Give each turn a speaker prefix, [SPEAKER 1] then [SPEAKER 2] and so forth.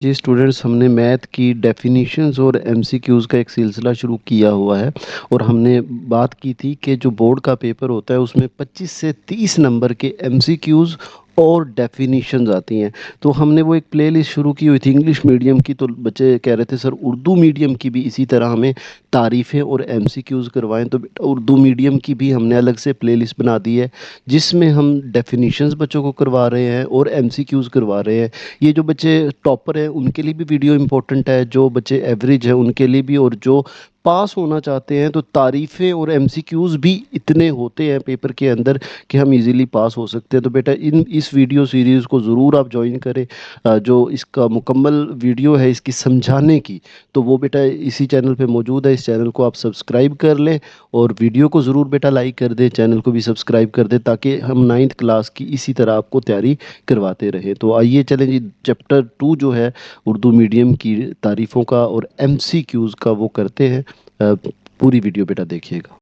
[SPEAKER 1] जी students, हमने math की definitions और एमसीक्यूज़ का एक सिलसिला शुरू किया हुआ है और हमने बात की थी कि जो बोर्ड का पेपर होता है उसमें 25 से 30 नंबर के एमसीक्यूज़ और डेफिनीशंस आती हैं। तो हमने वो एक प्लेलिस्ट शुरू की हुई थी इंग्लिश मीडियम की, तो बच्चे कह रहे थे सर उर्दू मीडियम की भी इसी तरह हमें तारीफ़ें और एमसीक्यूज़ करवाएं। तो बेटा उर्दू मीडियम की भी हमने अलग से प्लेलिस्ट बना दी है जिसमें हम डेफिनीशंस बच्चों को करवा रहे हैं और एमसीक्यूज़ करवा रहे हैं। ये जो बच्चे टॉपर हैं उनके लिए भी वीडियो इम्पोर्टेंट है, जो बच्चे एवरेज हैं उनके लिए भी, और जो पास होना चाहते हैं तो तारीफ़ें और एमसीक्यूज़ भी इतने होते हैं पेपर के अंदर कि हम इजीली पास हो सकते हैं। तो बेटा इस वीडियो सीरीज़ को ज़रूर आप ज्वाइन करें। जो इसका मुकम्मल वीडियो है इसकी समझाने की, तो वो बेटा इसी चैनल पे मौजूद है। इस चैनल को आप सब्सक्राइब कर लें और वीडियो को ज़रूर बेटा लाइक कर दें, चैनल को भी सब्सक्राइब कर दें ताकि हम 9th क्लास की इसी तरह आपको तैयारी करवाते रहें। तो आइए चलें जी, चैप्टर 2 जो है उर्दू मीडियम की तारीफ़ों का और एमसीक्यूज़ का वो करते हैं। पूरी वीडियो बेटा देखिएगा।